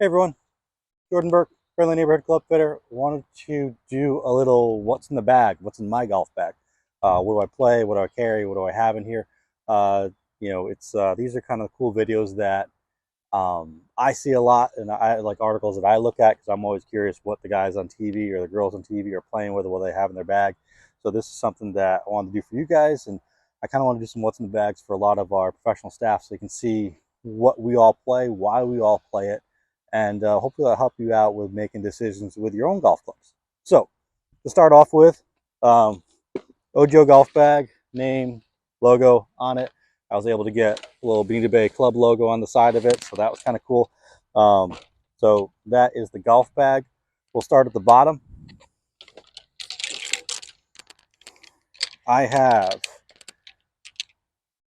Hey everyone, Jordan Burke, friendly neighborhood club fitter. Wanted to do a little what's in the bag, what's in my golf bag. What do I play? What do I carry? What do I have in here? It's these are kind of cool videos that I see a lot, and I like articles that I look at because I'm always curious what the guys on TV or the girls on TV are playing with, or what they have in their bag. So this is something that I wanted to do for you guys, and I kind of want to do some what's in the bags for a lot of our professional staff, so you can see what we all play, why we all play it, and hopefully that'll help you out with making decisions with your own golf clubs. So to start off with, um, Ojo golf bag, name, logo on it. I was able to get a little Bonita Bay Club logo on the side of it, so that was kind of cool. Um, so that is the golf bag. We'll start at the bottom. I have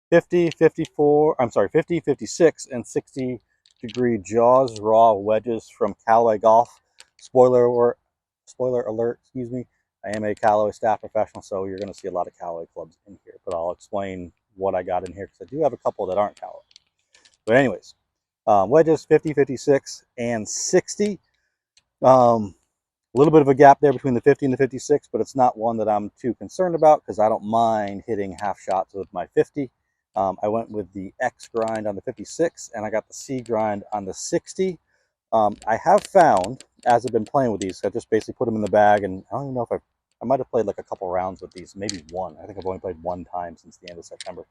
50, 54, I'm sorry, 50, 56, and 60 degree Jaws raw wedges from Callaway Golf. Spoiler alert, excuse me. I am a Callaway staff professional, so you're going to see a lot of Callaway clubs in here, but I'll explain what I got in here because I do have a couple that aren't Callaway. But anyways, wedges 50, 56, and 60. A little bit of a gap there between the 50 and the 56, but it's not one that I'm too concerned about because I don't mind hitting half shots with my 50. I went with the X grind on the 56, and I got the C grind on the 60. I have found, as I've been playing with these, I just basically put them in the bag, and I don't even know if I might have played like a couple rounds with these, maybe one. I think I've only played one time since the end of September.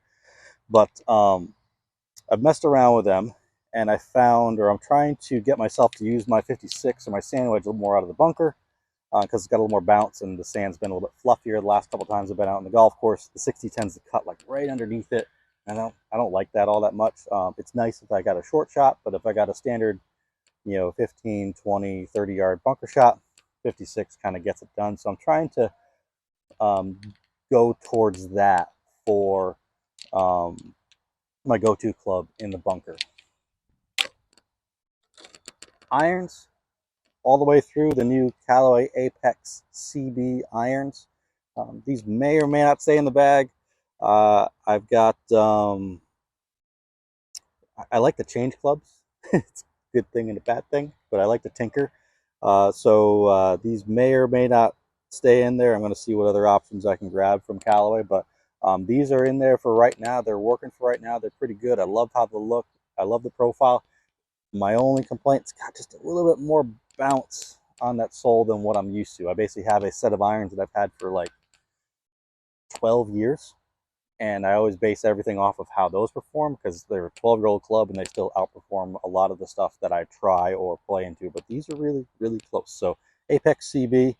But I've messed around with them, and I found, or I'm trying to get myself to use my 56 or my sand wedge a little more out of the bunker because it's got a little more bounce, and the sand's been a little bit fluffier the last couple times I've been out on the golf course. The 60 tends to cut like right underneath it. I don't like that all that much. It's nice if I got a short shot, but if I got a standard, 15, 20, 30-yard bunker shot, 56 kind of gets it done. So I'm trying to go towards that for my go-to club in the bunker. Irons, all the way through the new Callaway Apex CB irons. These may or may not stay in the bag. I've got, I like to change clubs. It's a good thing and a bad thing, but I like to tinker. These may or may not stay in there. I'm going to see what other options I can grab from Callaway, but these are in there for right now. They're working for right now. They're pretty good. I love how they look. I love the profile. My only complaint's got just a little bit more bounce on that sole than what I'm used to. I basically have a set of irons that I've had for like 12 years, and I always base everything off of how those perform because they're a 12-year-old club and they still outperform a lot of the stuff that I try or play into, but these are really, really close. So Apex CB,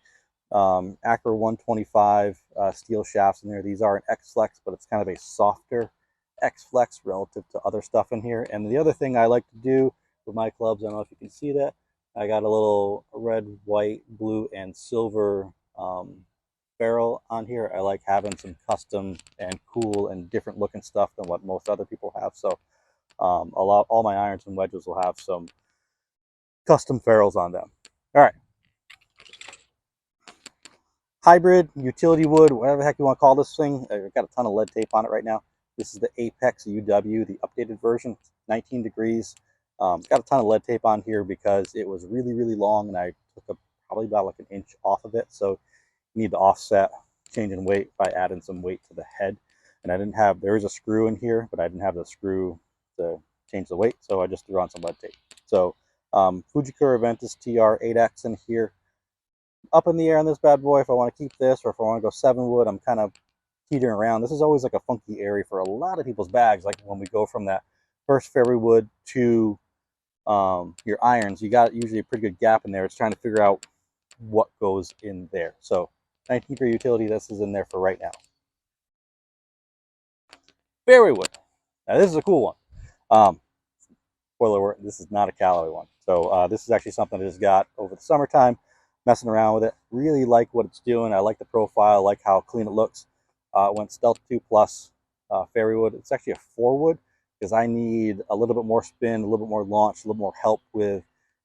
Acura 125 steel shafts in there. These are an X-Flex, but it's kind of a softer X-Flex relative to other stuff in here. And the other thing I like to do with my clubs, I don't know if you can see that, I got a little red, white, blue, and silver barrel on here. I like having some custom and cool and different looking stuff than what most other people have. So all my irons and wedges will have some custom ferrules on them. All right. Hybrid, utility wood, whatever the heck you want to call this thing. I've got a ton of lead tape on it right now. This is the Apex UW, the updated version, 19 degrees. It's got a ton of lead tape on here because it was really, really long, and I took probably about like an inch off of it. So you need to offset change in weight by adding some weight to the head. And I didn't have, there is a screw in here, but I didn't have the screw to change the weight, so I just threw on some lead tape. So Fujikura Aventus TR8X in here. Up in the air on this bad boy if I want to keep this, or if I want to go 7 wood. I'm kind of teetering around. This is always like a funky area for a lot of people's bags. Like when we go from that first fairway wood to your irons, you got usually a pretty good gap in there. It's trying to figure out what goes in there. So 19 for utility, this is in there for right now. Fairway wood. Now this is a cool one. Spoiler alert, this is not a Callaway one. So this is actually something I just got over the summertime, messing around with it. Really like what it's doing. I like the profile, I like how clean it looks. It went Stealth 2 Plus fairway wood. It's actually a 4 wood because I need a little bit more spin, a little bit more launch, a little more help with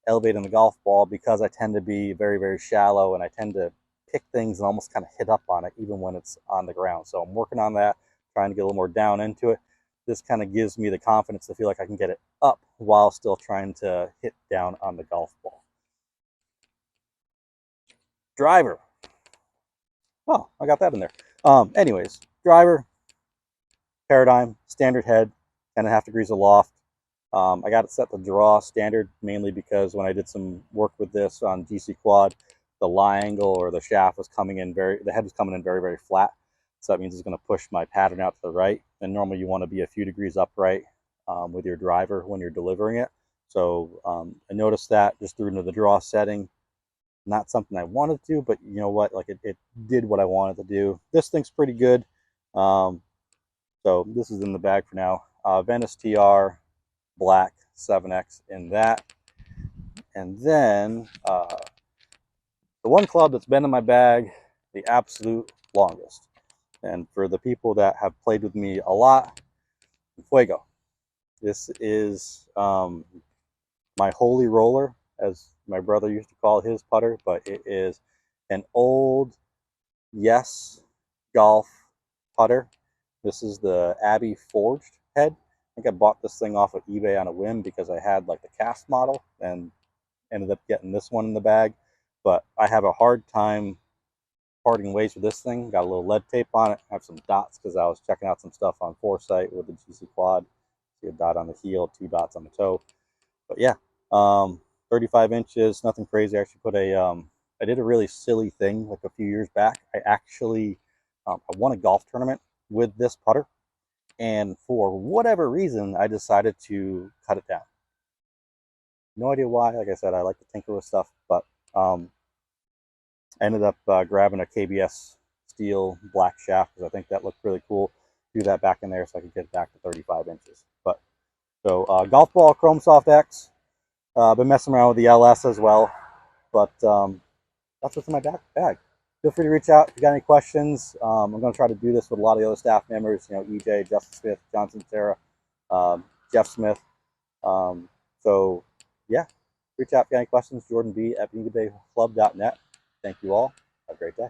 elevating the golf ball because I tend to be very, very shallow, and I tend to pick things and almost kind of hit up on it even when it's on the ground. So I'm working on that, trying to get a little more down into it. this kind of gives me the confidence to feel like I can get it up while still trying to hit down on the golf ball. Driver. Oh, I got that in there. Anyways, driver, paradigm, standard head, 10.5 degrees aloft. I got it set to draw standard mainly because when I did some work with this on GC Quad, the lie angle or the shaft was coming in the head was coming in very, very flat. So that means it's going to push my pattern out to the right. And normally you want to be a few degrees upright with your driver when you're delivering it. So I noticed that just threw into the draw setting. Not something I wanted to, but you know what? Like it did what I wanted to do. This thing's pretty good. So this is in the bag for now. Venice TR Black 7X in that. And then the one club that's been in my bag the absolute longest. And for the people that have played with me a lot, Fuego. This is my holy roller, as my brother used to call his putter, but it is an old Yes Golf putter. This is the Abbey forged head. I think I bought this thing off of eBay on a whim because I had like the cast model and ended up getting this one in the bag. But I have a hard time parting ways with this thing. Got a little lead tape on it. I have some dots because I was checking out some stuff on Foresight with the GC Quad. See a dot on the heel, 2 dots on the toe. But yeah, 35 inches, nothing crazy. I actually put I did a really silly thing like a few years back. I actually I won a golf tournament with this putter, and for whatever reason, I decided to cut it down. No idea why. Like I said, I like to tinker with stuff, but I ended up grabbing a KBS steel black shaft because I think that looked really cool. Do that back in there so I could get it back to 35 inches. But so golf ball Chrome Soft X. Been messing around with the LS as well, but that's what's in my bag. Feel free to reach out if you got any questions. I'm going to try to do this with a lot of the other staff members. You know, EJ, Justin Smith, Johnson, Sarah, Jeff Smith. So yeah, reach out if you got any questions. Jordan B at BeanBayClub.net. Thank you all. Have a great day.